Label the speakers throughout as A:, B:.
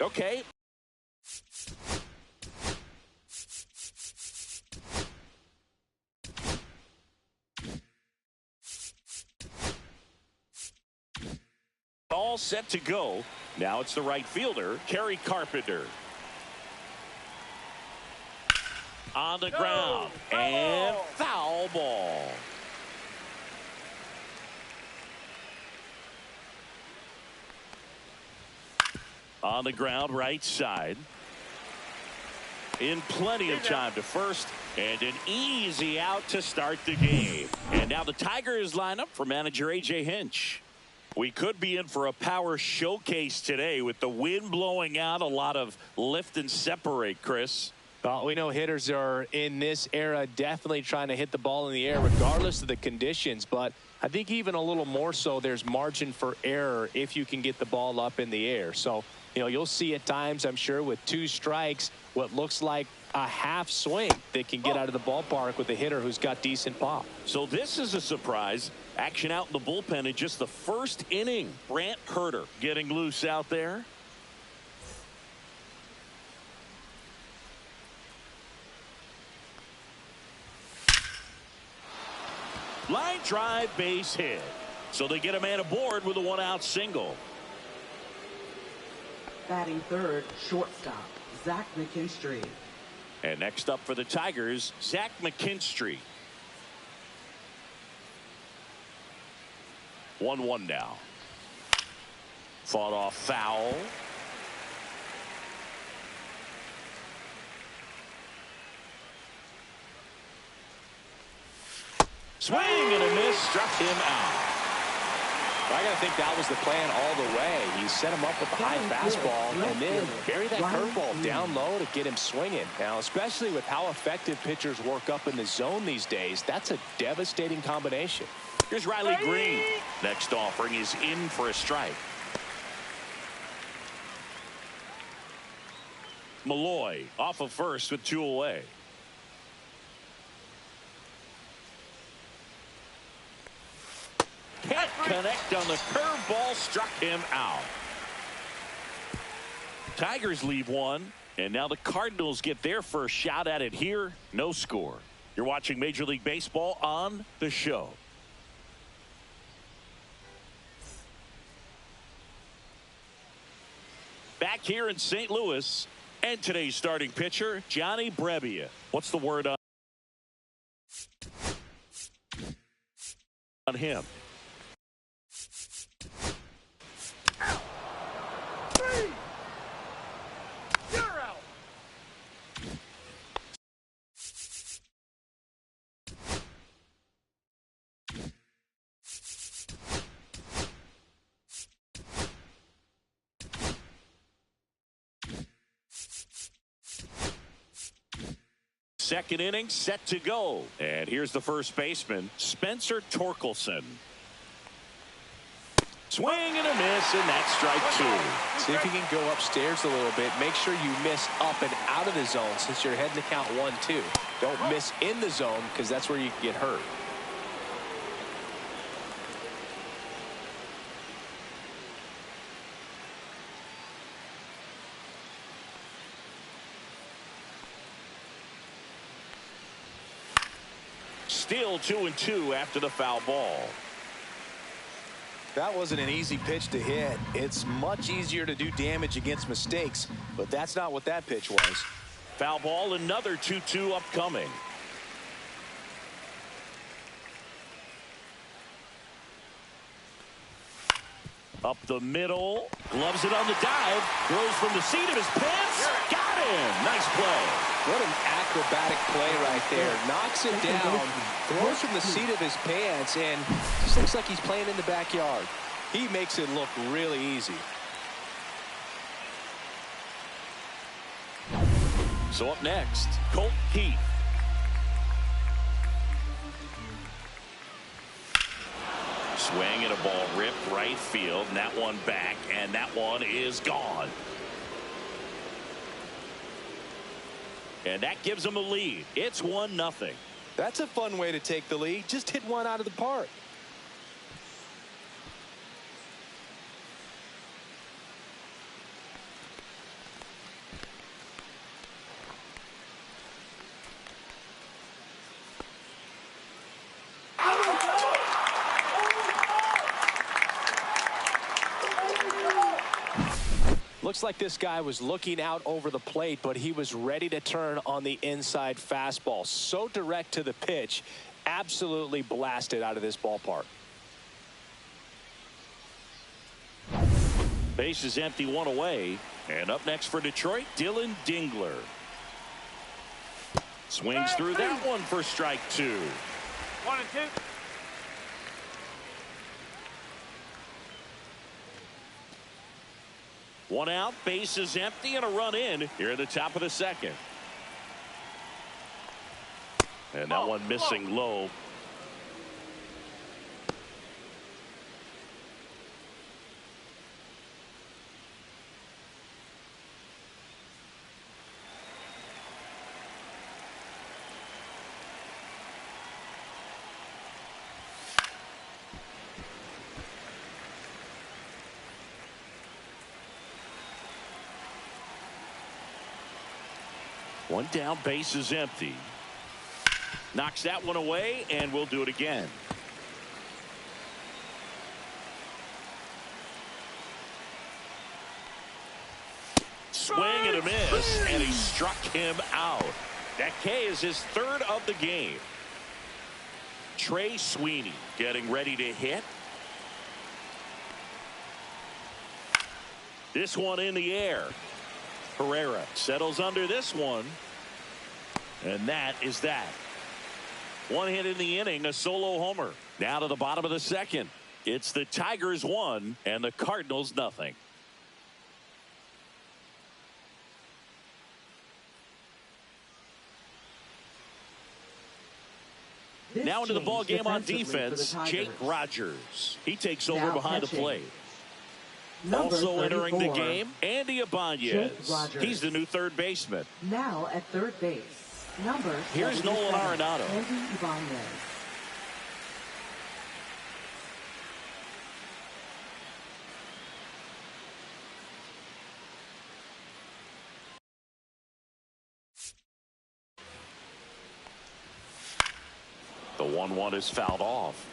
A: Okay. All set to go. Now it's the right fielder, Kerry Carpenter. On the ground. And foul ball. On the ground, right side. In plenty of time to first. And an easy out to start the game. And now the Tigers line up for manager A.J. Hinch. We could be in for a power showcase today with the wind blowing out, a lot of lift and separate, Chris.
B: Well, we know hitters are in this era definitely trying to hit the ball in the air regardless of the conditions, but I think even a little more so there's margin for error if you can get the ball up in the air. So, you know, you'll see at times, I'm sure, with 2 strikes, what looks like a half swing that can get out of the ballpark with a hitter who's got decent pop.
A: So this is a surprise. Action out in the bullpen in just the first inning. Brant Herter getting loose out there. Line drive, base hit. So they get a man aboard with a 1-out single.
C: Batting third, shortstop, Zach McKinstry.
A: And next up for the Tigers, Zach McKinstry. 1-1 now. Fought off foul. Swing and a miss, struck him out.
B: I got to think that was the plan all the way. He set him up with the high fastball and then bury that curveball down low to get him swinging. Now, especially with how effective pitchers work up in the zone these days, that's a devastating combination.
A: Here's Riley Green. Next offering is in for a strike. Malloy off of first with 2 away. Can't connect on the curveball, struck him out. Tigers leave 1, and now the Cardinals get their first shot at it here. No score. You're watching Major League Baseball on The Show. Back here in St. Louis, and today's starting pitcher, Johnny Brebbia. What's the word on him? Second inning set to go. And here's the first baseman, Spencer Torkelson. Swing and a miss, and that's strike 2.
B: See if you can go upstairs a little bit. Make sure you miss up and out of the zone since you're heading to count 1-2. Don't miss in the zone because that's where you can get hurt.
A: Still 2-2 after the foul ball.
D: That wasn't an easy pitch to hit. It's much easier to do damage against mistakes, but that's not what that pitch was.
A: Foul ball, another 2-2 upcoming. Up the middle, gloves it on the dive, throws from the seat of his pants, got him. Nice play.
B: What an acrobatic play right there. Knocks it down, throws from the seat of his pants, and just looks like he's playing in the backyard.
D: He makes it look really easy.
A: So up next, Colt Keith. Swing and a ball ripped right field, and that one back, and that one is gone. And that gives them a lead. It's 1-0.
D: That's a fun way to take the lead. Just hit one out of the park.
B: Looks like this guy was looking out over the plate, but he was ready to turn on the inside fastball. So direct to the pitch. Absolutely blasted out of this ballpark.
A: Base is empty, one away. And up next for Detroit, Dylan Dingler. Swings through that one for strike 2.
E: 1 and 2.
A: One out, base is empty, and a run in here at the top of the second. And that one missing low. One down, base is empty. Knocks that one away, and we'll do it again. Swing and a miss, and he struck him out. That K is his third of the game. Trey Sweeney getting ready to hit. This one in the air. Herrera settles under this one. And that is that. One hit in the inning, a solo homer. Now to the bottom of the second. It's the Tigers 1 and the Cardinals nothing. Now into the ball game on defense, Jake Rogers. He takes over behind the plate. Also entering the game, Andy Ibanez. He's the new third baseman.
C: Now at third base, number
A: Here's Nolan Arenado.
C: Andy Ibanez.
A: The 1-1 is fouled off.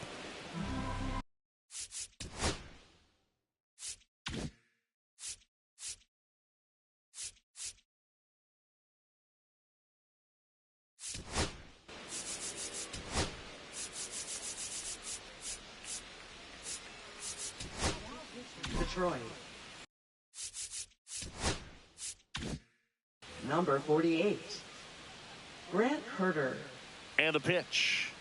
C: Detroit. Number 48, Grant Herter.
A: And a pitch.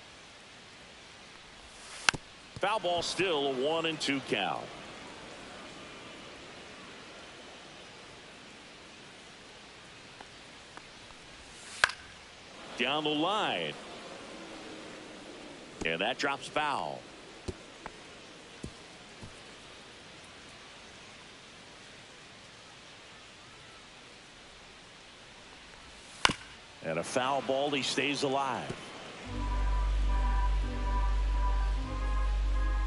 A: Foul ball, still a 1-2 count. Down the line. And that drops foul. And a foul ball, he stays alive.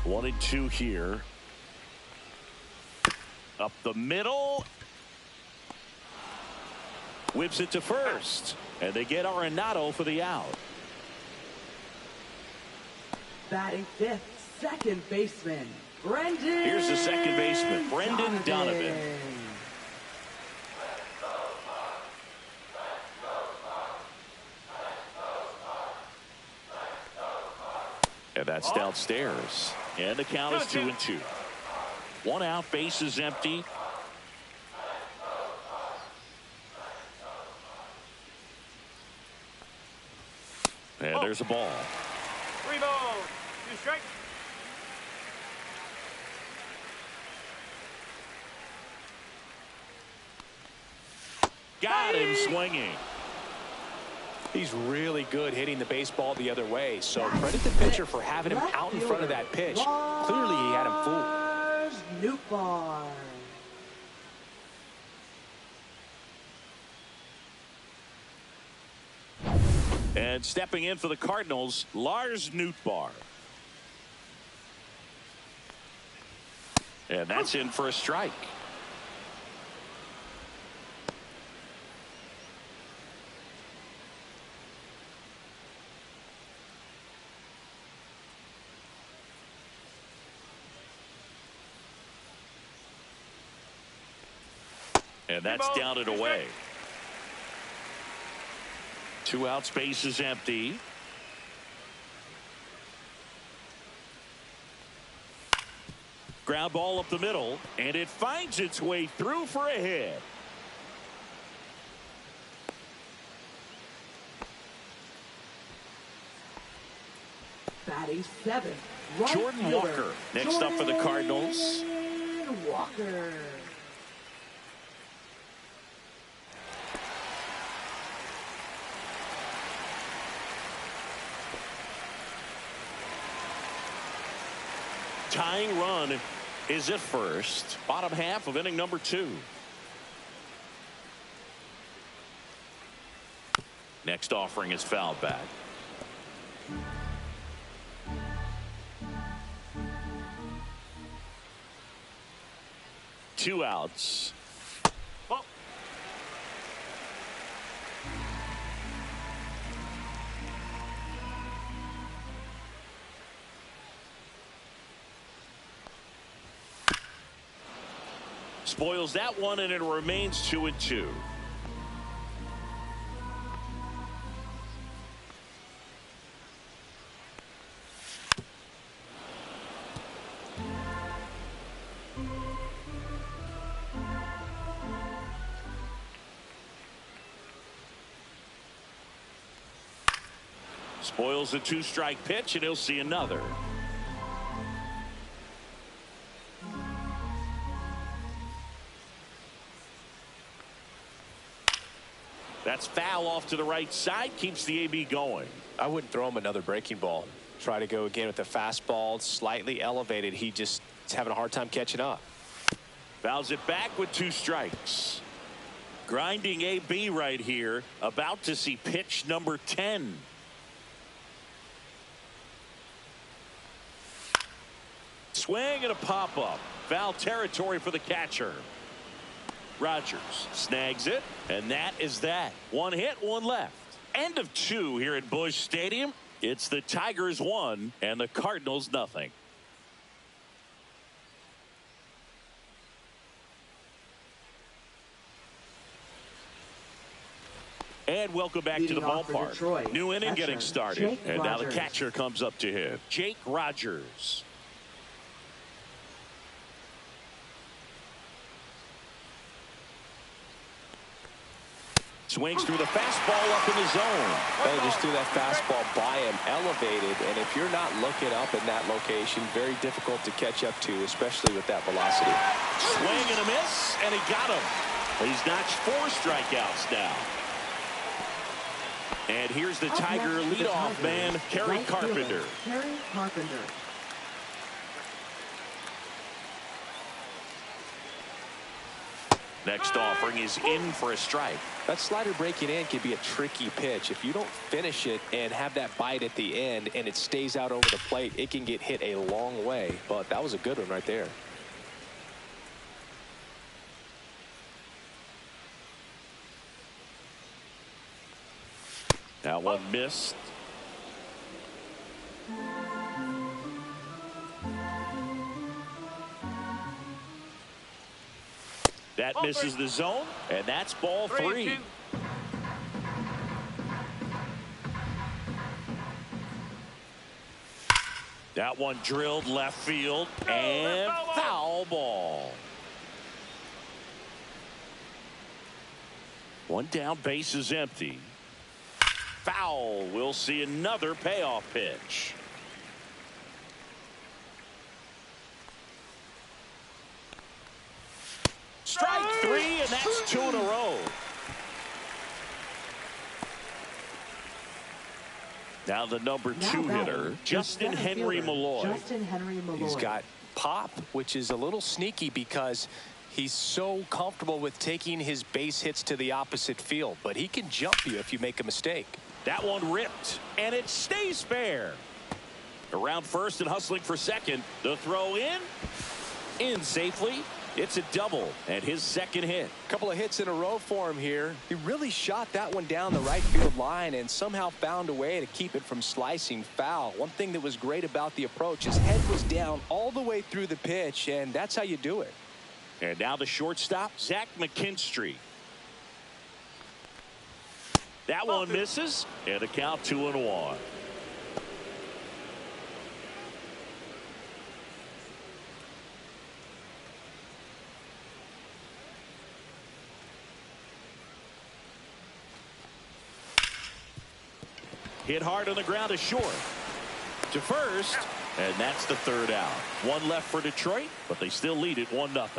A: 1-2 here. Up the middle. Whips it to first. And they get Arenado for the out.
C: Batting fifth, second baseman, Brendan.
A: Here's the second baseman, Brendan Donovan. And that's downstairs. And the count is 2-2. One out, base is empty. And there's a ball.
E: 3 balls, 2 strikes.
A: Got him swinging.
B: He's really good hitting the baseball the other way, so credit the pitcher for having him out in front of that pitch. Clearly he had him fooled.
C: Nootbaar.
A: And stepping in for the Cardinals, Lars Nootbaar. And that's in for a strike. And that's down and away. 2 outs, base is empty. Ground ball up the middle, and it finds its way through for a hit.
C: Batting 7th, right
A: Jordan
C: fielder,
A: Walker next up for the Cardinals.
C: Walker.
A: Tying run is at first. Bottom half of inning number 2. Next offering is fouled back. Two outs.
E: Oh.
A: Spoils that one, and it remains 2-2. Spoils a 2-strike pitch, and he'll see another. That's foul off to the right side. Keeps the AB going.
B: I wouldn't throw him another breaking ball. Try to go again with the fastball, slightly elevated. He just is having a hard time catching up.
A: Fouls it back with 2 strikes. Grinding AB right here. About to see pitch number 10. Swing and a pop-up. Foul territory for the catcher. Rogers snags it, and that is that. 1 hit, 1 left. End of 2 here at Busch Stadium. It's the Tigers 1 and the Cardinals nothing. And welcome back to the ballpark. New inning getting started. And now the catcher comes up to him. Jake Rogers. Swings through the fastball up in the zone.
B: They just threw that fastball by him, elevated, and if you're not looking up in that location, very difficult to catch up to, especially with that velocity.
A: Swing and a miss, and he got him. He's notched 4 strikeouts now. And here's the Tiger leadoff man, Kerry Carpenter.
C: Kerry Carpenter.
A: Next offering is in for a strike.
B: That slider breaking in can be a tricky pitch. If you don't finish it and have that bite at the end and it stays out over the plate, it can get hit a long way. But that was a good one right there.
A: That one missed. That misses the zone, and that's ball 3. That one drilled left field, and foul ball. 1 down, base is empty. Foul. We'll see another payoff pitch. Strike 3, and that's 2 in a row. Now the number 2 hitter, Justin Henry Malloy.
C: Justin Henry Malloy.
B: He's got pop, which is a little sneaky because he's so comfortable with taking his base hits to the opposite field, but he can jump you if you make a mistake.
A: That one ripped, and it stays fair. Around first and hustling for second. The throw in safely. It's a double, and his second hit.
B: A couple of hits in a row for him here. He really shot that one down the right field line and somehow found a way to keep it from slicing foul. One thing that was great about the approach, his head was down all the way through the pitch, and that's how you do it.
A: And now the shortstop, Zach McKinstry. That one misses, and a count 2-1. Hit hard on the ground to short. To first, and that's the third out. One left for Detroit, but they still lead it 1-0.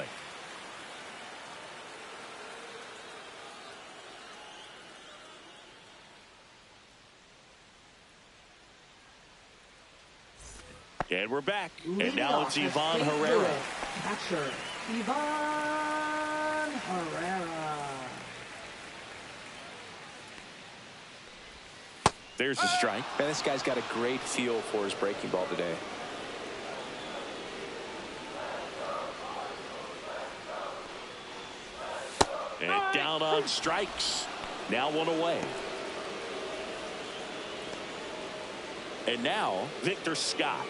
A: And we're back. And now it's Ivan Herrera.
C: Catcher, Ivan Herrera.
A: There's the strike.
D: Man, this guy's got a great feel for his breaking ball today.
A: And down on strikes. Now one away. And now Victor Scott.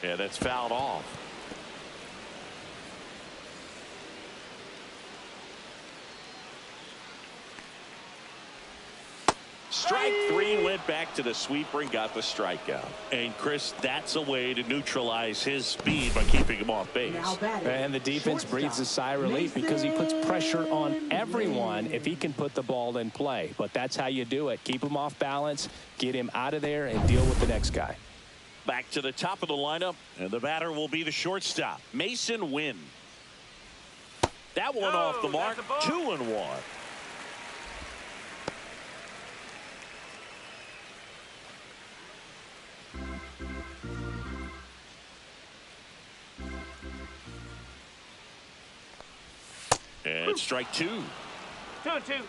A: Yeah, that's fouled off. Strike three, went back to the sweeper and got the strikeout. And Chris, that's a way to neutralize his speed by keeping him off base.
B: And the defense breathes a sigh of relief because he puts pressure on everyone if he can put the ball in play. But that's how you do it. Keep him off balance, get him out of there, and deal with the next guy.
A: Back to the top of the lineup, and the batter will be the shortstop, Mason Wynn. That one off the mark, 2-1. And strike two.
E: 2-2.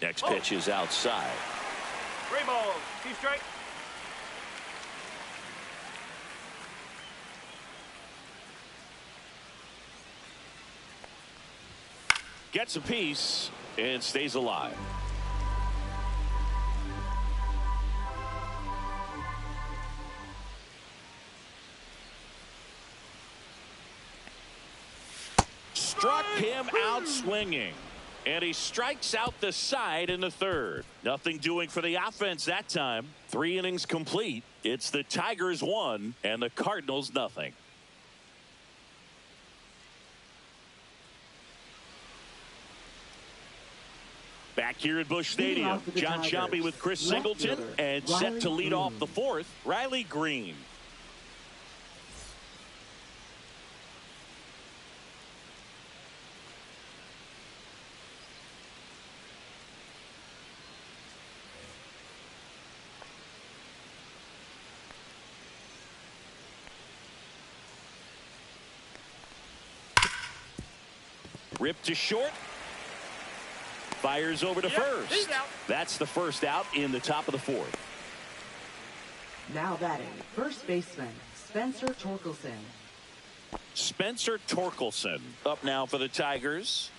A: Next pitch is outside.
E: 3 balls, 2 strikes.
A: Gets a piece and stays alive. Struck him out swinging. And he strikes out the side in the third. Nothing doing for the offense that time. 3 innings complete. It's the Tigers 1 and the Cardinals nothing. Back here at Busch Stadium, John Sciambi with Chris Singleton, and set to lead off the fourth, Riley Green. Ripped to short. Fires over to first. That's the first out in the top of the fourth.
C: Now batting, first baseman, Spencer Torkelson.
A: Spencer Torkelson up now for the Tigers.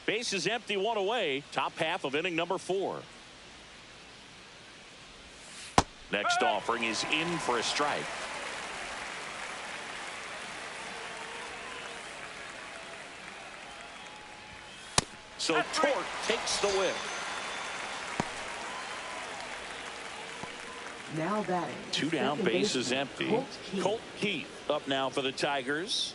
A: Base is empty, 1 away. Top half of inning number 4. Next offering is in for a strike. So Torque takes the whip.
C: Now batting.
A: 2 down, base is empty. Colt Keith up now for the Tigers.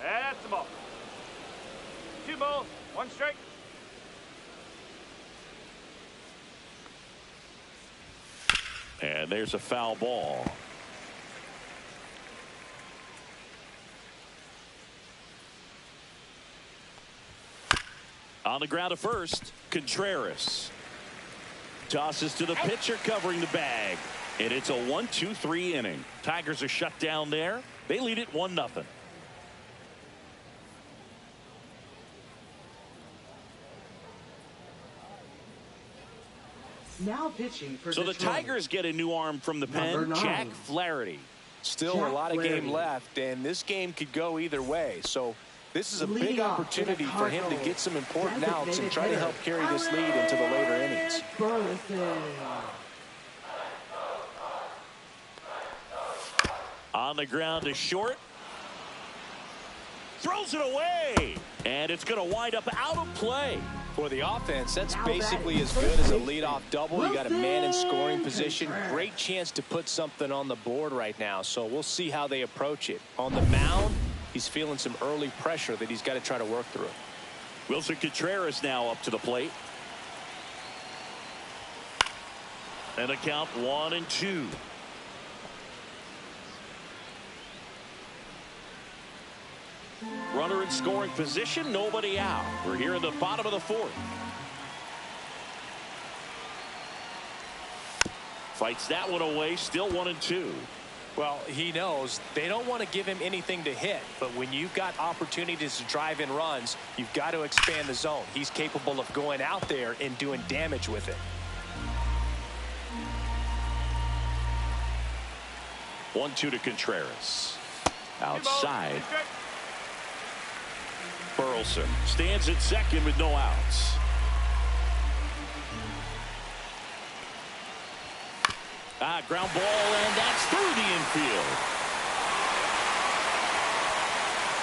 E: That's the ball. 2 balls, 1 strike.
A: And there's a foul ball. On the ground to first, Contreras. Tosses to the pitcher covering the bag. And it's a 1-2-3 inning. Tigers are shut down there. They lead it 1-0.
C: Now pitching for
A: So the
C: Detroit.
A: Tigers get a new arm from the pen,
C: Number 9.
A: Jack Flaherty.
D: Still a lot of game left, and this game could go either way. So this is a big opportunity for him to get some important outs and try to help carry this lead into the later innings.
A: On the ground to short. Throws it away. And it's going to wind up out of play.
D: For the offense, that's basically as good as a leadoff double. You got a man in scoring position. Great chance to put something on the board right now. So we'll see how they approach it. On the mound, he's feeling some early pressure that he's got to try to work through.
A: Wilson Contreras now up to the plate. And a count 1-2. Runner in scoring position, nobody out. We're here in the bottom of the 4th. Fights that one away, still 1-2.
B: Well, he knows they don't want to give him anything to hit, but when you've got opportunities to drive in runs, you've got to expand the zone. He's capable of going out there and doing damage with it.
A: 1-2 to Contreras. Outside. Burleson stands at second with no outs. Ground ball, and that's through the infield.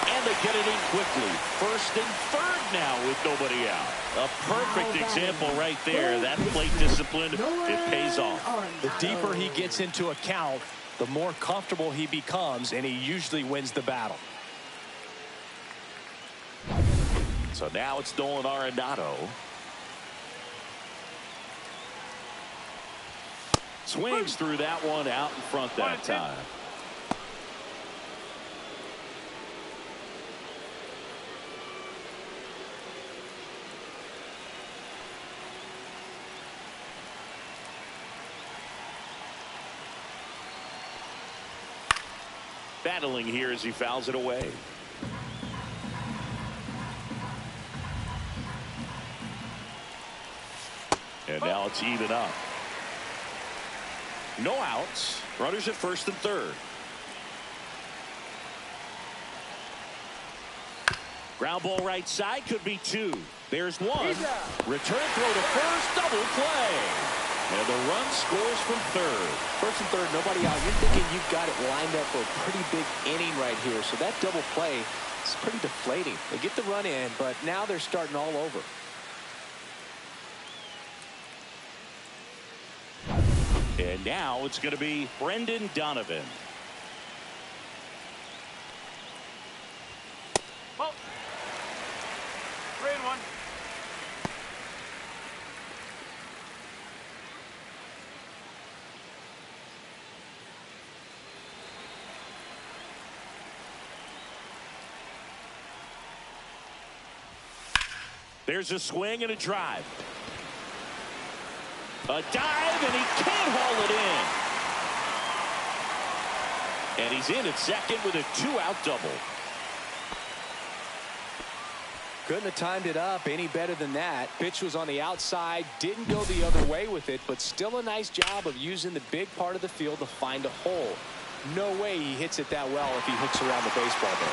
A: And they get it in quickly. First and third now with nobody out. A perfect example right there. That plate discipline, it pays off.
B: The deeper he gets into a count, the more comfortable he becomes, and he usually wins the battle.
A: So now it's Nolan Arenado. Swings through that one out in front that time. Battling here as he fouls it away. And now it's even up. No outs. Runners at first and third. Ground ball right side, could be 2. There's 1. Return throw to first, double play. And the run scores from third.
D: First and third, nobody out. You're thinking you've got it lined up for a pretty big inning right here. So that double play is pretty deflating. They get the run in, but now they're starting all over.
A: And now it's going to be Brendan Donovan.
E: Oh. 3-1.
A: There's a swing and a drive. A dive, and he can't haul it in. And he's in at second with a 2-out double.
D: Couldn't have timed it up any better than that. Pitch was on the outside, didn't go the other way with it, but still a nice job of using the big part of the field to find a hole. No way he hits it that well if he hooks around the baseball there.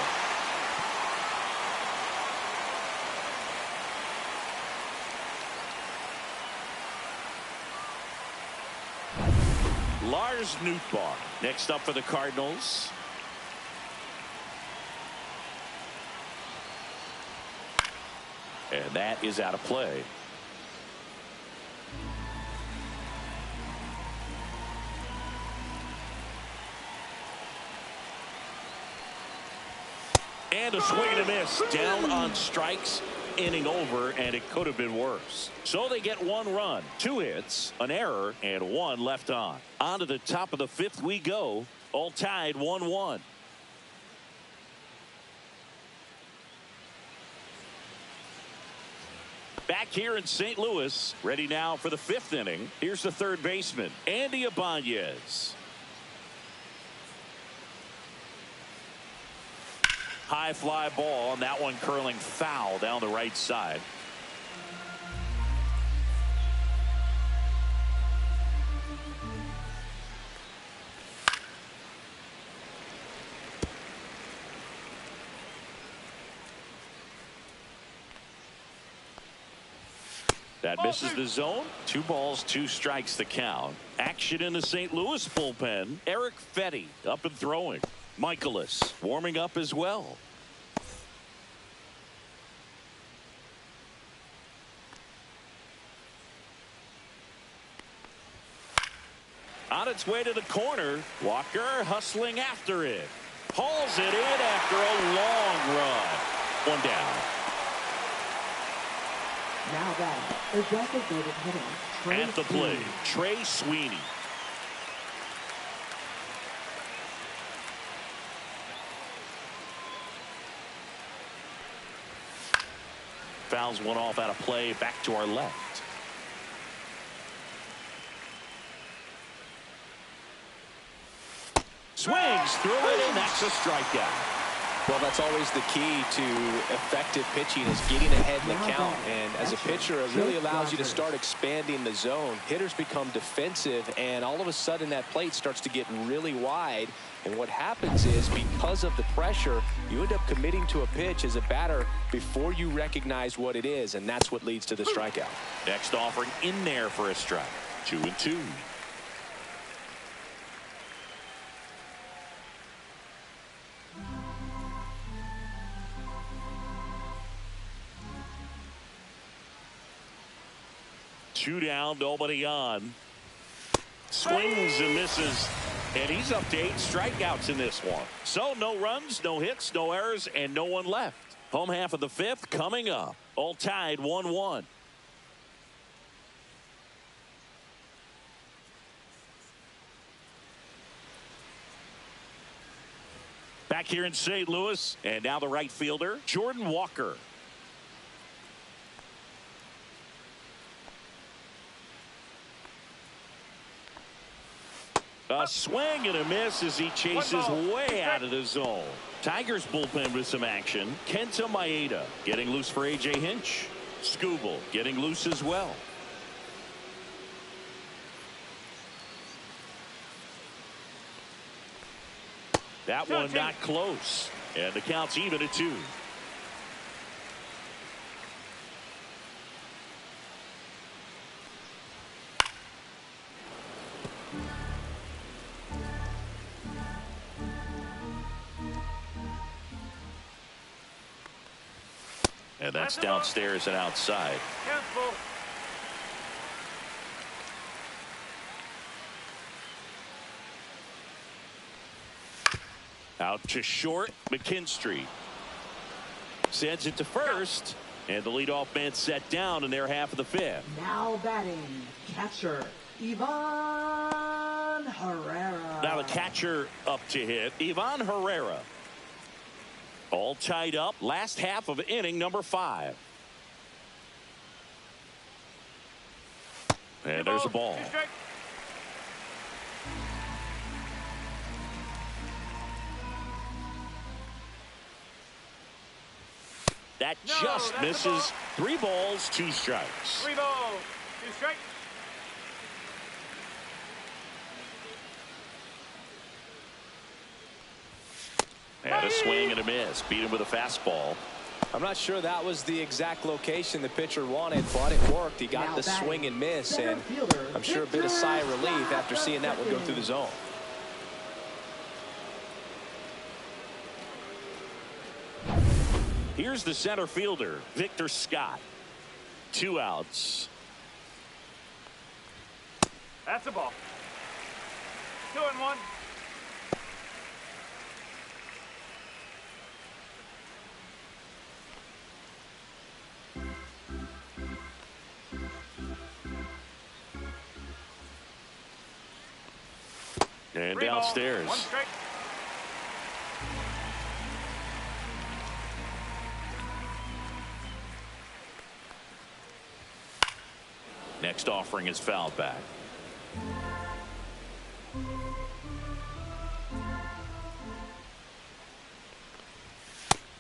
A: Lars Nootbaar next up for the Cardinals. And that is out of play. And a swing and a miss. Down on strikes. Inning over, and it could have been worse. So they get 1 run, 2 hits, an error, and 1 left on. On to the top of the 5th we go. All tied 1-1. Back here in St. Louis, ready now for the 5th inning. Here's the third baseman, Andy Ibanez. High fly ball, and that one curling foul down the right side. That misses the zone. 2 balls, 2 strikes the count. Action in the St. Louis bullpen. Eric Fetty up and throwing. Michaelis warming up as well. On its way to the corner. Walker hustling after it. Hauls it in after a long run. 1 down.
C: Now that the designated hitter,
A: At the plate, Trey Sweeney. Fouls one off out of play. Back to our left. Swings through it, and that's a strikeout.
D: Well, that's always the key to effective pitching, is getting ahead in the count. And as a pitcher, it really allows you to start expanding the zone. Hitters become defensive, and all of a sudden that plate starts to get really wide. And what happens is, because of the pressure, you end up committing to a pitch as a batter before you recognize what it is, and that's what leads to the strikeout.
A: Next offering in there for a strike. 2-2. Two down, nobody on. Swings and misses, and he's up to 8 strikeouts in this one. So no runs, no hits, no errors, and no one left. Home half of the 5th coming up. All tied 1-1. Back here in St. Louis, and now the right fielder, Jordan Walker. A swing and a miss as he chases way out of the zone. Tigers bullpen with some action. Kenta Maeda getting loose for A.J. Hinch. Skubal getting loose as well. That one not close. And the count's even at 2. And that's downstairs and outside.
E: Careful.
A: Out to short, McKinstry sends it to first, and the leadoff man set down in their half of the 5th.
C: Now batting, catcher Ivan Herrera.
A: Now the catcher up to hit, Ivan Herrera. All tied up, last half of inning number 5. And there's a ball. That just misses. 3 balls, 2 strikes.
E: 3 balls, 2 strikes.
A: And a swing and a miss. Beat him with a fastball.
D: I'm not sure that was the exact location the pitcher wanted, but it worked. He got the swing and miss, and I'm sure a bit of sigh of relief after seeing that one go through the zone.
A: Here's the center fielder, Victor Scott. 2 outs.
E: That's a ball. 2-1.
A: And downstairs.
E: 1 strike.
A: Next offering is fouled back.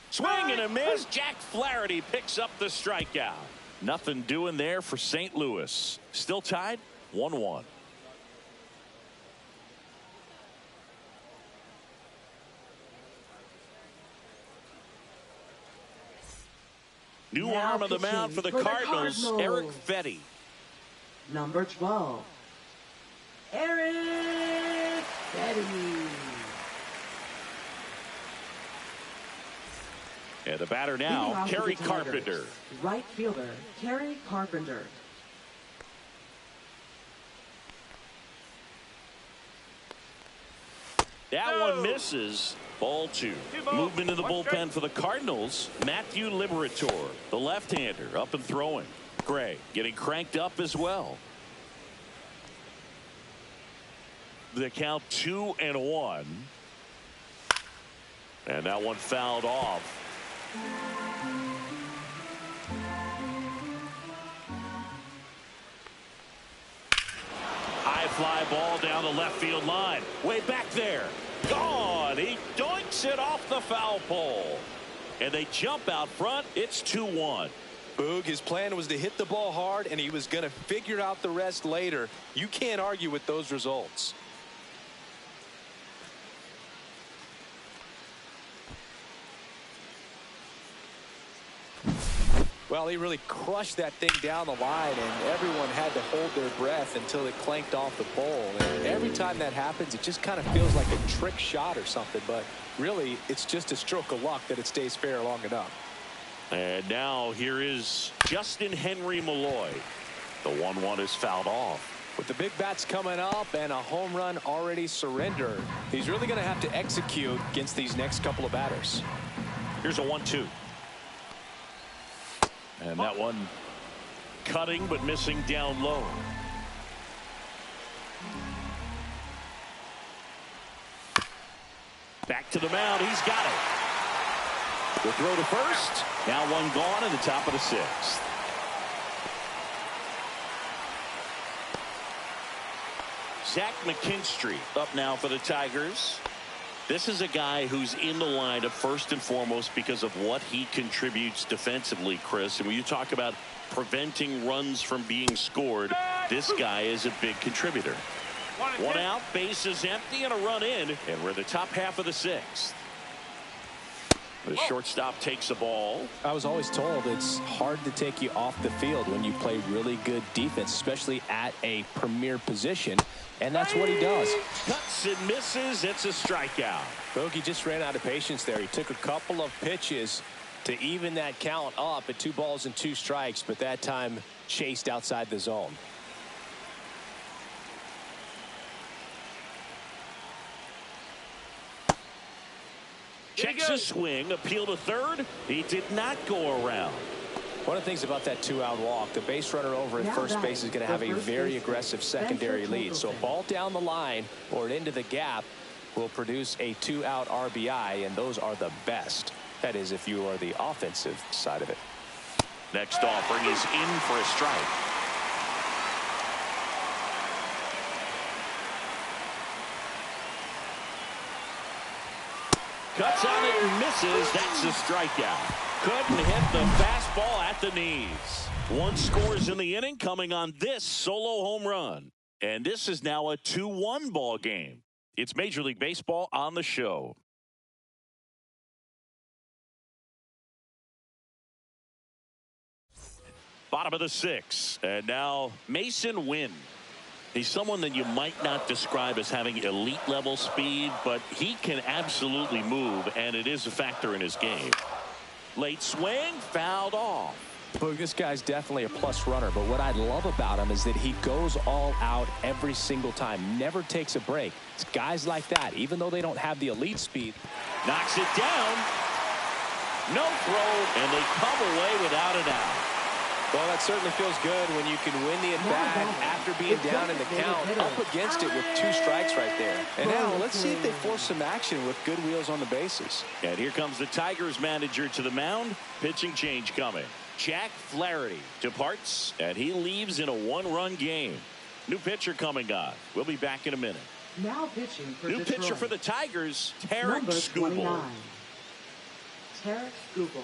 A: Swing and a miss. Jack Flaherty picks up the strikeout. Nothing doing there for St. Louis. Still tied 1-1. New
C: Now
A: arm on the mound for the Cardinals, Eric Fetty.
C: Number 12, Eric Fetty.
A: And the batter now, Kerry Carpenter.
C: Right fielder, Kerry Carpenter.
A: That one misses. Ball 2. Movement in the bullpen for the Cardinals. Matthew Liberatore, the left-hander, up and throwing. Gray getting cranked up as well. The count 2-1. And that one fouled off. High fly ball down the left field line. Way back there. Gone. He doinks it off the foul pole. And they jump out front. It's 2-1.
D: Boog, his plan was to hit the ball hard, and he was going to figure out the rest later. You can't argue with those results. Well, he really crushed that thing down the line, and everyone had to hold their breath until it clanked off the pole. And every time that happens, it just kind of feels like a trick shot or something, but really, it's just a stroke of luck that it stays fair long enough.
A: And now here is Justin Henry Malloy. The 1-1 is fouled off.
D: With the big bats coming up and a home run already surrendered, he's really going to have to execute against these next couple of batters.
A: Here's a 1-2. And that one cutting but missing down low. Back to the mound. He's got it. The throw to first. Now one gone in the top of the 6th. Zach McKinstry up now for the Tigers. This is a guy who's in the lineup first and foremost because of what he contributes defensively, Chris. And when you talk about preventing runs from being scored, this guy is a big contributor. One out, base is empty, and a run in, and we're in the top half of the 6th. The shortstop takes the ball.
D: I was always told it's hard to take you off the field when you play really good defense, especially at a premier position. And that's what he does.
A: Cuts and misses. It's a strikeout.
D: Bogey just ran out of patience there. He took a couple of pitches to even that count up at 2 balls and 2 strikes, but that time chased outside the zone.
A: Checks a swing, appeal to third. He did not go around.
D: One of the things about that 2-out walk, the base runner over at first base is going to have a very aggressive secondary lead. So a ball down the line or into the gap will produce a 2-out RBI, and those are the best. That is, if you are the offensive side of it.
A: Next offering is in for a strike. Cuts on it and misses. That's a strikeout. Couldn't hit the fastball at the knees. 1 scores in the inning coming on this solo home run. And this is now a 2-1 ball game. It's Major League Baseball on the show. Bottom of the 6th. And now Mason Wynn. He's someone that you might not describe as having elite level speed, but he can absolutely move, and it is a factor in his game. Late swing, fouled off.
D: Boog, this guy's definitely a plus runner, but what I love about him is that he goes all out every single time, never takes a break. It's guys like that, even though they don't have the elite speed.
A: Knocks it down. No throw, and they come away without an out.
D: Well, that certainly feels good when you can win the at-bat after being down in the count, up against it with 2 strikes right there. And now let's see if they force some action with good wheels on the bases.
A: And here comes the Tigers manager to the mound. Pitching change coming. Jack Flaherty departs, and he leaves in a 1-run game. New pitcher coming on. We'll be back in a minute.
C: Now pitching for
A: New
C: Detroit.
A: pitcher for the Tigers, Tarek
C: Number
A: Skubal.
C: 29, Tarek Skubal.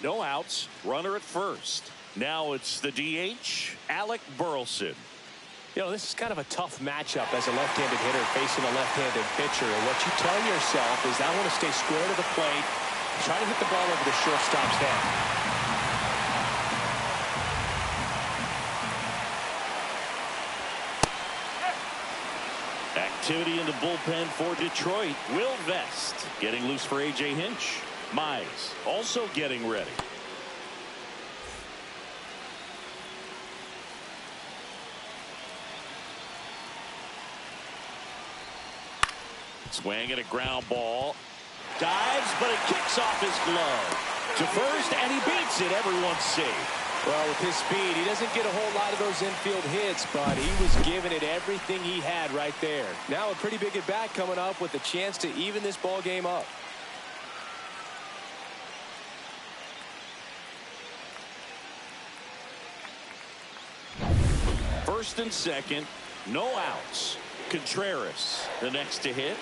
A: No outs, runner at first. Now it's the DH, Alec Burleson.
D: You know, this is kind of a tough matchup as a left-handed hitter facing a left-handed pitcher. And what you tell yourself is I want to stay square to the plate, try to hit the ball over the shortstop's head.
A: Activity in the bullpen for Detroit. Will Vest getting loose for A.J. Hinch. Mize also getting ready. Swing and a ground ball. Dives, but it kicks off his glove to first, and he beats it. Everyone's safe.
D: Well, with his speed, he doesn't get a whole lot of those infield hits, but he was giving it everything he had right there. Now a pretty big at bat coming up with a chance to even this ball game up.
A: First and second, no outs. Contreras, the next to hit.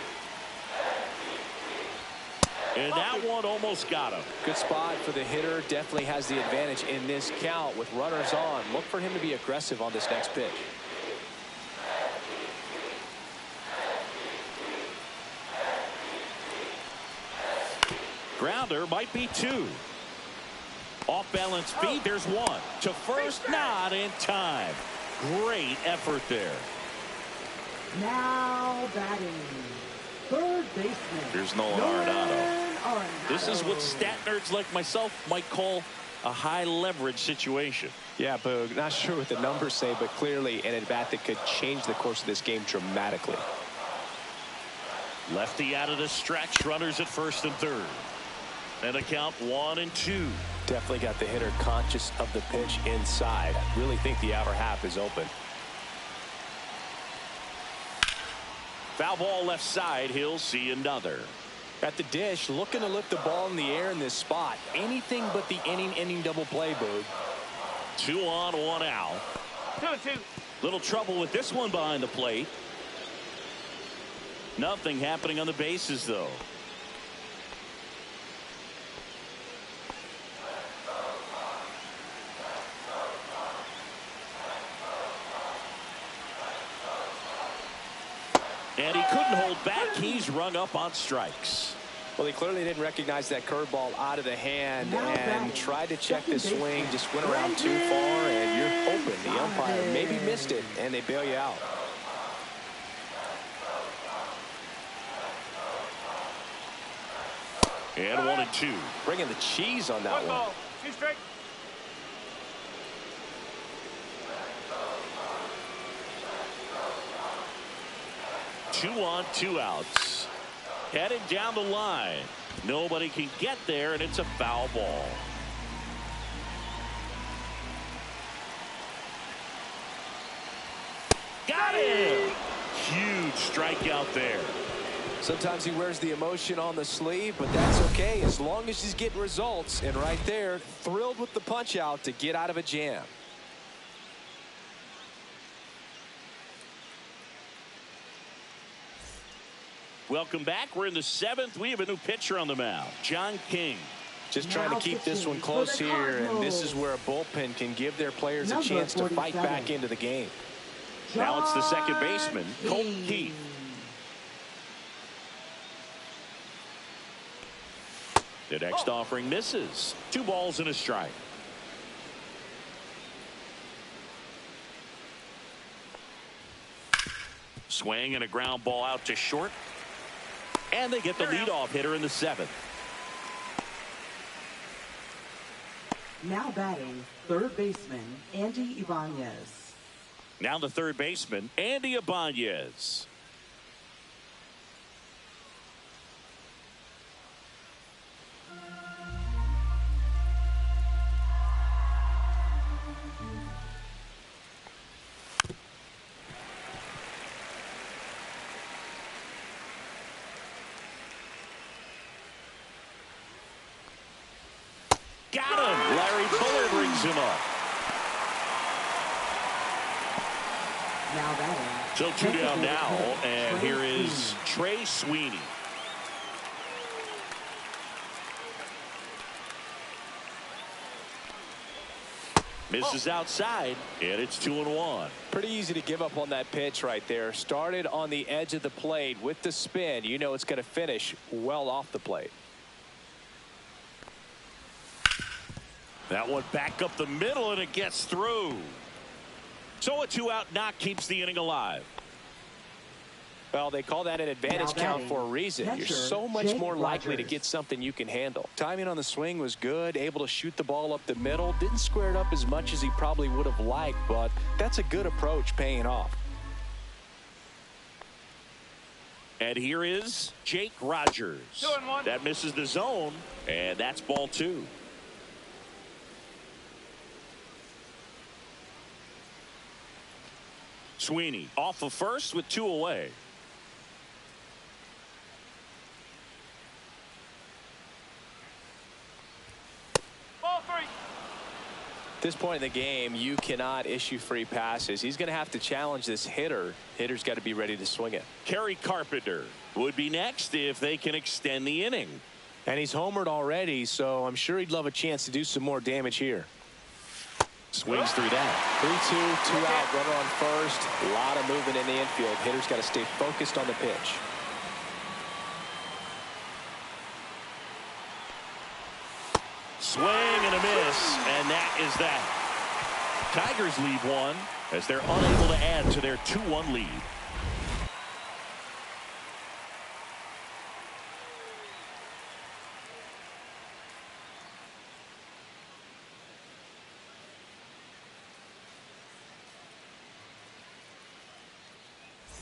A: And that one almost got him.
D: Good spot for the hitter. Definitely has the advantage in this count with runners on. Look for him to be aggressive on this next pitch.
A: Grounder might be two. Off balance feed. There's one. To first, not in time. Great effort there.
C: Now batting, third baseman.
A: There's Nolan Arenado. This is what stat nerds like myself might call a high leverage situation.
D: Yeah, Boog, not sure what the numbers say, but clearly an at-bat that could change the course of this game dramatically.
A: Lefty out of the stretch. Runners at first and third. And a count 1-2.
D: Definitely got the hitter conscious of the pitch inside. I really think the outer half is open.
A: Foul ball left side. He'll see another.
D: At the dish, looking to lift the ball in the air in this spot. Anything but the inning double play, Boog.
A: 2 on, 1 out.
E: 2-2.
A: Little trouble with this one behind the plate. Nothing happening on the bases, though. And he couldn't hold back. He's rung up on strikes.
D: Well, he clearly didn't recognize that curveball out of the hand and tried to check the swing. Just went around too far, and you're hoping the umpire maybe missed it, and they bail you out.
A: And 1-2.
D: Bringing the cheese on that one.
E: Ball. 2 straight.
A: Two on, 2 outs. Headed down the line. Nobody can get there, and it's a foul ball. Got him! Huge strikeout there.
D: Sometimes he wears the emotion on the sleeve, but that's okay as long as he's getting results. And right there, thrilled with the punch out to get out of a jam.
A: Welcome back. We're in the 7th. We have a new pitcher on the mound, John King.
D: Just trying to keep this one close here, and this is where a bullpen can give their players a chance to fight back into the game.
A: Now it's the second baseman, Colton Keith. The next offering misses. 2 balls and a strike. Swing and a ground ball out to short. And they get the leadoff hitter in the 7th.
C: Now batting, third baseman, Andy Ibanez.
A: Now the third baseman, Andy Ibanez. Got him. Larry Fuller brings him up.
C: Now batting.
A: So 2 down now, and here is Trey Sweeney. Misses outside, and it's 2-1.
D: Pretty easy to give up on that pitch right there. Started on the edge of the plate with the spin. You know it's going to finish well off the plate.
A: That one back up the middle, and it gets through. So a 2-out knock keeps the inning alive.
D: Well, they call that an advantage count for a reason. You're so much more likely to get something you can handle. Timing on the swing was good, able to shoot the ball up the middle. Didn't square it up as much as he probably would have liked, but that's a good approach paying off.
A: And here is Jake Rogers.
E: 2-1.
A: That misses the zone, and that's ball 2. Sweeney off of first with 2 away.
E: Ball 3.
D: At this point in the game, you cannot issue free passes. He's going to have to challenge this hitter. Hitter's got to be ready to swing it.
A: Kerry Carpenter would be next if they can extend the inning.
B: And he's homered already, so I'm sure he'd love a chance to do some more damage here.
A: Swings through that.
D: 3-2, 2-out, runner on first. A lot of movement in the infield. Hitter's got to stay focused on the pitch.
A: Swing and a miss, and that is that. Tigers leave one as they're unable to add to their 2-1 lead.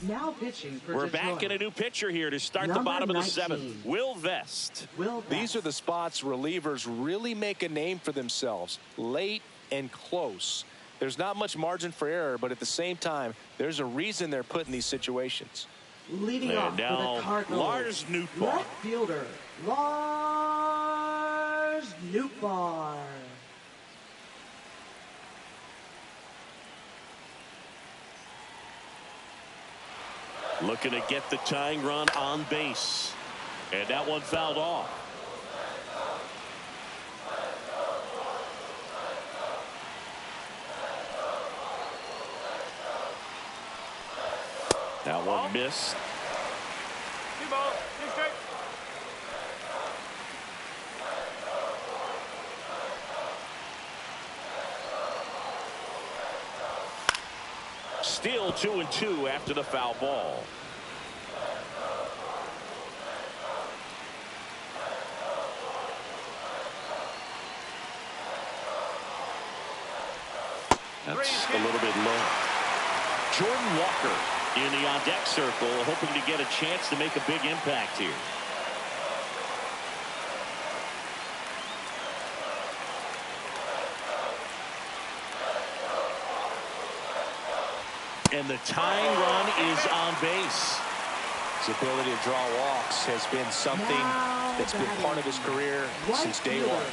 C: Now pitching for
A: We're
C: Detroit.
A: back in a new pitcher here to start the bottom of the 7th. Will Vest.
D: These are the spots relievers really make a name for themselves. Late and close. There's not much margin for error, but at the same time, there's a reason they're put in these situations.
C: Leading
A: And
C: off for
A: now
C: the Cardinals.
A: Lars Nootbaar.
C: Left fielder Lars Nootbaar.
A: Looking to get the tying run on base. And that one fouled off. That one missed.
E: 2 balls, 2 strikes.
A: Still 2-2 after the foul ball. That's a little bit low. Jordan Walker in the on-deck circle, hoping to get a chance to make a big impact here. And the tying run is on base.
D: His ability to draw walks has been something that's been part of his career since day one.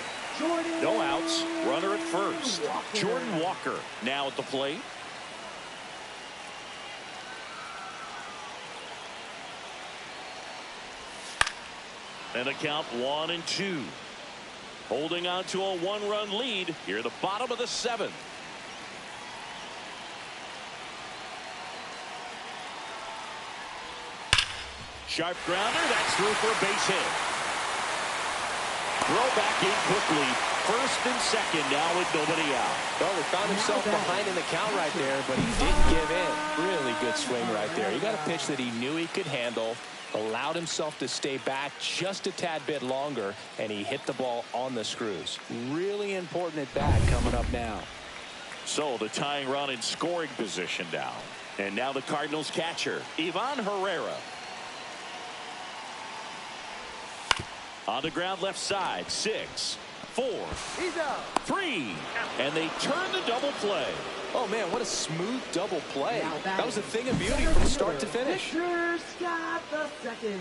A: No outs, runner at first. Jordan Walker now at the plate. And a count 1-2. Holding on to a 1-run lead here at the bottom of the 7th. Sharp grounder, that's through for a base hit. Throw back in quickly. First and second now with nobody out.
D: Well, he found himself behind in the count right there, but he didn't give in. Really good swing right there. He got a pitch that he knew he could handle, allowed himself to stay back just a tad bit longer, and he hit the ball on the screws. Really important at bat coming up now.
A: So the tying run in scoring position now. And now the Cardinals catcher, Ivan Herrera. On the ground left side, 6, 4, 3, and they turn the double play.
D: Oh man, what a smooth double play. That was a thing of beauty from start to finish.
C: Victor Scott the second.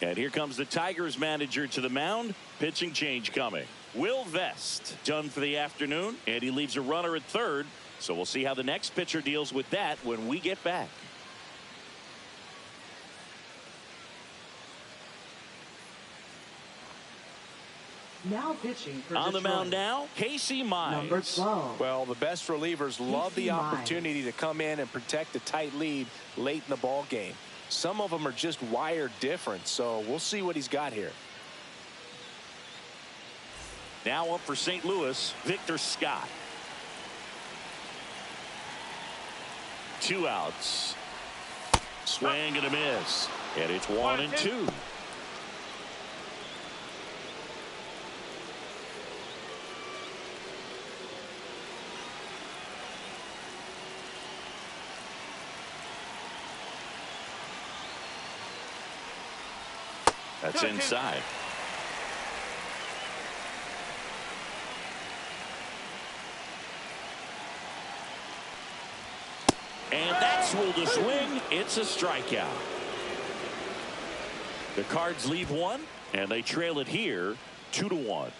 A: And here comes the Tigers manager to the mound. Pitching change coming. Will Vest done for the afternoon, and he leaves a runner at third. So we'll see how the next pitcher deals with that when we get back.
C: Now pitching for
A: On the
C: Detroit.
A: mound now, Casey
C: Number
A: Mize.
C: 12.
D: Well, the best relievers love the
C: Casey Mize.
D: opportunity to come in and protect a tight lead late in the ball game. Some of them are just wired different, so we'll see what he's got here.
A: Now up for St. Louis, Victor Scott. 2 outs. Swing and a miss. And it's 1-2. That's inside. And that's ruled a swing. It's a strikeout. The Cards lead 1, and they trail it here 2-1.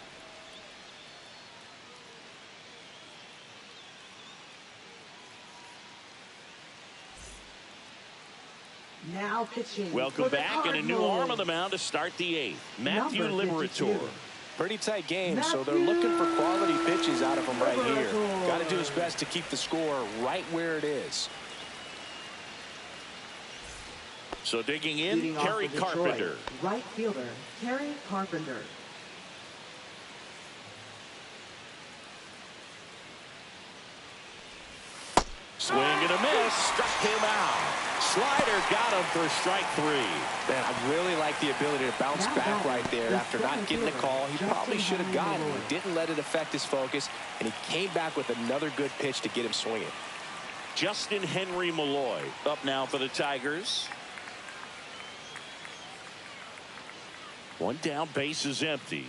C: Now pitching.
A: Welcome
C: for the
A: back, and a new
C: Cardinals.
A: arm on the mound to start the 8th. Matthew
C: Number 52.
A: Liberator.
D: Pretty tight game, so they're looking for quality pitches out of him right here.
C: Liberator.
D: Got to do his best to keep the score right where it is.
A: So digging in,
C: Leading off
A: Kerry
C: for Detroit,
A: Carpenter.
C: Right fielder, Kerry Carpenter.
A: Swing and a miss. Struck him out. Slider got him for strike 3.
D: Man, I really like the ability to bounce back right there after not getting the call. He probably should have gotten it. He didn't let it affect his focus, and he came back with another good pitch to get him swinging.
A: Justin Henry Malloy up now for the Tigers. 1 down, base is empty.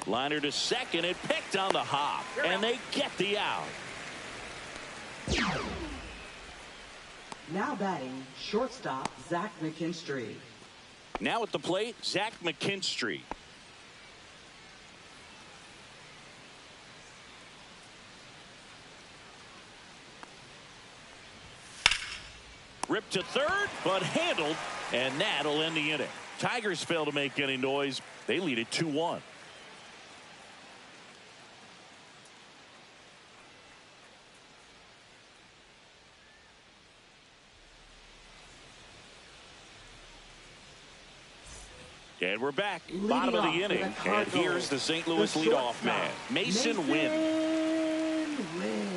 A: Liner to second, it picked on the hop, and they get the out.
C: Now batting, shortstop, Zach McKinstry.
A: Now at the plate, Zach McKinstry. Ripped to third, but handled, and that'll end the inning. Tigers fail to make any noise. They lead it 2-1. And we're back.
C: Leading
A: Bottom of the
C: off for
A: inning.
C: the
A: And
C: Cardinals,
A: here's the St. Louis
C: the
A: leadoff
C: shortstop,
A: man, Mason Wynn.
C: Wynn.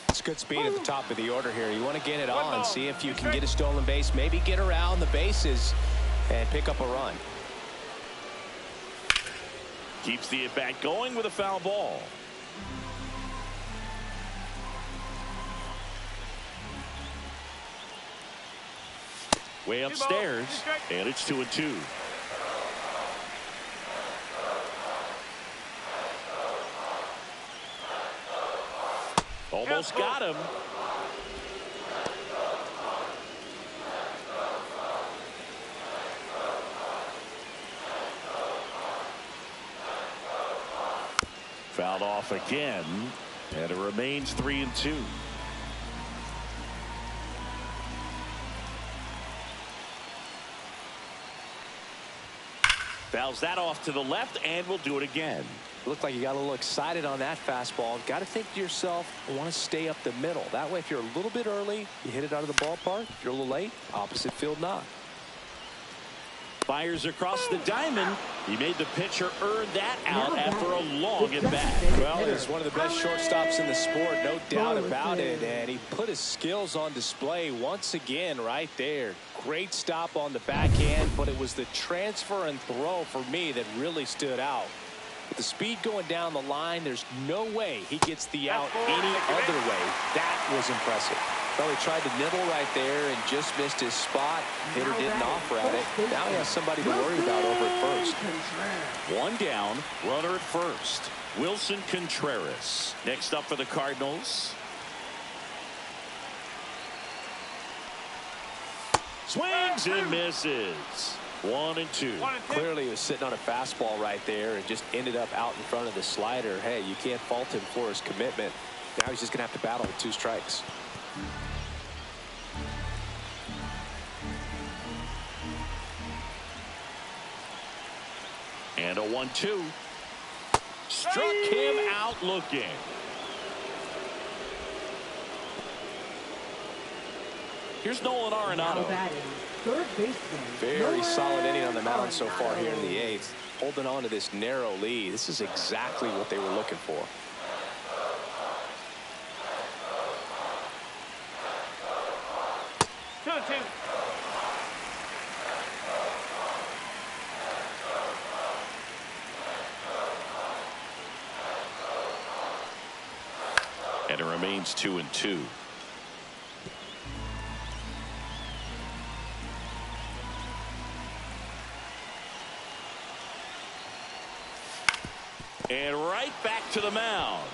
D: It's good speed at the top of the order here. You want to get it on, see if you can get a stolen base, maybe get around the bases and pick up a run.
A: Keeps the at-bat going with a foul ball. Way upstairs, and it's 2-2. Almost got him. Fouled off again, and it remains 3-2. Fouls that off to the left, and we'll do it again.
D: Looked like you got a little excited on that fastball. Got to think to yourself, I want to stay up the middle. That way, if you're a little bit early, you hit it out of the ballpark. If you're a little late, opposite field knock.
A: Fires across the diamond. He made the pitcher earn that out after a long at bat.
D: Well, he's one of the best shortstops in the sport, no doubt about it. And he put his skills on display once again right there. Great stop on the backhand, but it was the transfer and throw for me that really stood out. With the speed going down the line, there's no way he gets the out any other way. That was impressive. Well, he tried to nibble right there and just missed his spot. Hitter didn't offer at it. Now he has somebody to worry about over at first.
A: 1 down, runner at first. Wilson Contreras. Next up for the Cardinals. Swings and misses. 1-2.
D: Clearly he was sitting on a fastball right there and just ended up out in front of the slider. Hey, you can't fault him for his commitment. Now he's just going to have to battle with 2 strikes.
A: And a 1-2. Struck him out looking. Here's Nolan Arenado.
C: Third baseman.
D: Very solid inning on the mound so far here in the 8th. Holding on to this narrow lead. This is exactly what they were looking for.
E: Two and two.
A: And it remains 2-2. And right back to the mound.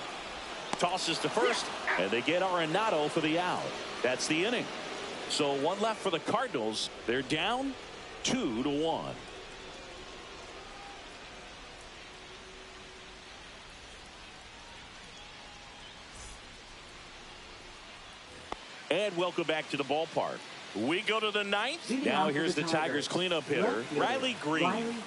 A: Tosses to first, and they get Arenado for the out. That's the inning. So one left for the Cardinals. They're down 2-1. And welcome back to the ballpark. We go to the 9th. Now here's the Tigers cleanup hitter, Riley Green.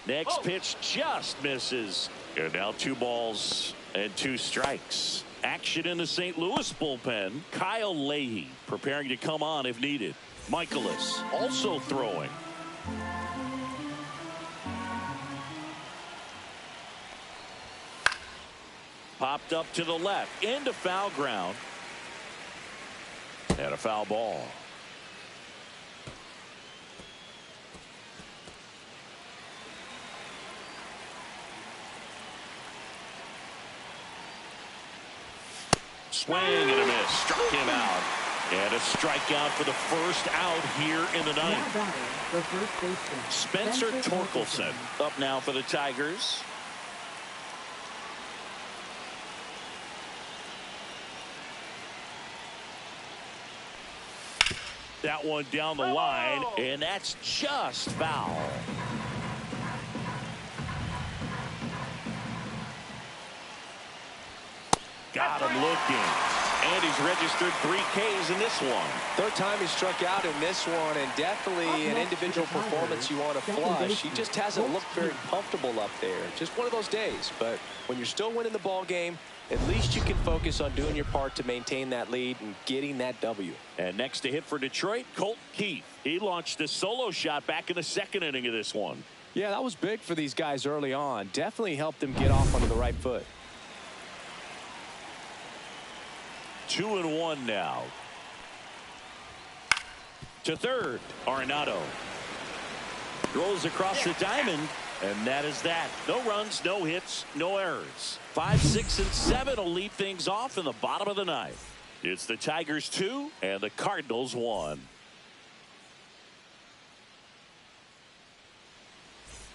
A: Next pitch just misses. And now 2 balls and 2 strikes. Action in the St. Louis bullpen. Kyle Leahy preparing to come on if needed. Michaelis also throwing. Popped up to the left into foul ground. And a foul ball. Swing and a miss. Struck him out. And a strikeout for the first out here in the 9th. Spencer Torkelson up now for the Tigers. That one down the line, and that's just foul. Got him looking. And he's registered 3 Ks in this one.
D: Third time he struck out in this one, and definitely an individual performance you want to flush. He just hasn't looked very comfortable up there. Just one of those days. But when you're still winning the ball game, at least you can focus on doing your part to maintain that lead and getting that W.
A: And next to hit for Detroit, Colt Keith. He launched a solo shot back in the 2nd inning of this one.
D: Yeah, that was big for these guys early on. Definitely helped them get off onto the right foot.
A: 2-1 now. To third, Arenado. Throws across the diamond, and that is that. No runs, no hits, no errors. 5, 6, and 7 will lead things off in the bottom of the 9th. It's the Tigers 2 and the Cardinals 1.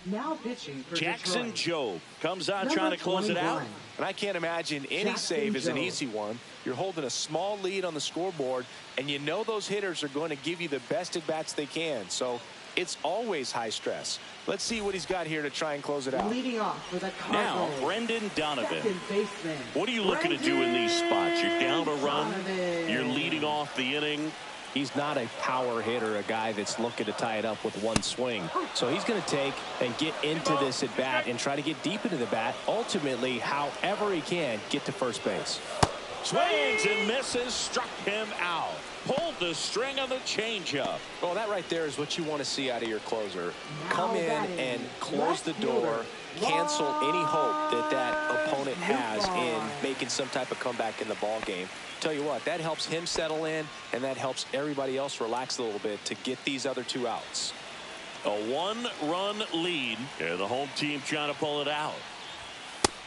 C: Now pitching for
A: Jackson
C: Detroit.
A: Jobe comes on trying to close it out.
D: And I can't imagine any save is an easy one. You're holding a small lead on the scoreboard, and you know those hitters are going to give you the best at-bats they can. So it's always high stress. Let's see what he's got here to try and close it out.
C: Leading off for the
A: Now,
C: Cardinals.
A: Brendan Donovan.
C: Second baseman.
A: What are you looking to do in these spots? You're down a run.
C: Donovan.
A: You're leading off the inning.
D: He's not a power hitter, a guy that's looking to tie it up with one swing. So he's going to take and get into this at bat and try to get deep into the bat. Ultimately, however he can, get to first base.
A: Swings and misses, struck him out. Pulled the string on the changeup.
D: Well, that right there is what you want to see out of your closer. Come in and close the door, cancel any hope that that opponent has in making some type of comeback in the ball game. Tell you what, that helps him settle in, and that helps everybody else relax a little bit to get these other 2 outs.
A: A 1-run lead, and the home team trying to pull it out.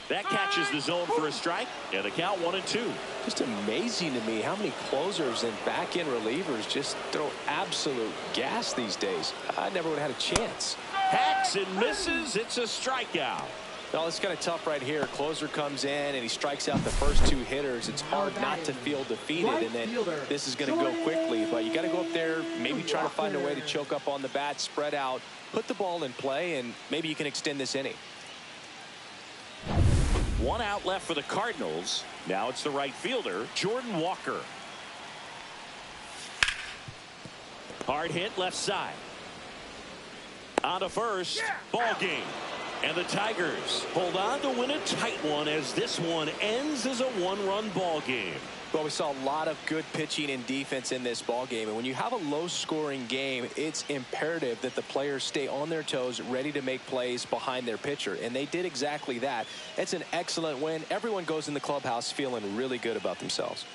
A: That catches the zone for a strike, and the count 1-2.
D: Just amazing to me how many closers and back-end relievers just throw absolute gas these days. I never would have had a chance.
A: Hacks and misses. It's a strikeout.
D: Well, it's kind of tough right here. Closer comes in, and he strikes out the first 2 hitters. It's hard not to feel defeated, and then this is going to go quickly. But you got to go up there, maybe try to find a way to choke up on the bat, spread out, put the ball in play, and maybe you can extend this inning.
A: One out left for the Cardinals. Now it's the right fielder, Jordan Walker. Hard hit left side. On to first. Ball game. And the Tigers hold on to win a tight one as this one ends as a one-run ball game.
D: Well, we saw a lot of good pitching and defense in this ball game, and when you have a low-scoring game, it's imperative that the players stay on their toes, ready to make plays behind their pitcher, and they did exactly that. It's an excellent win. Everyone goes in the clubhouse feeling really good about themselves.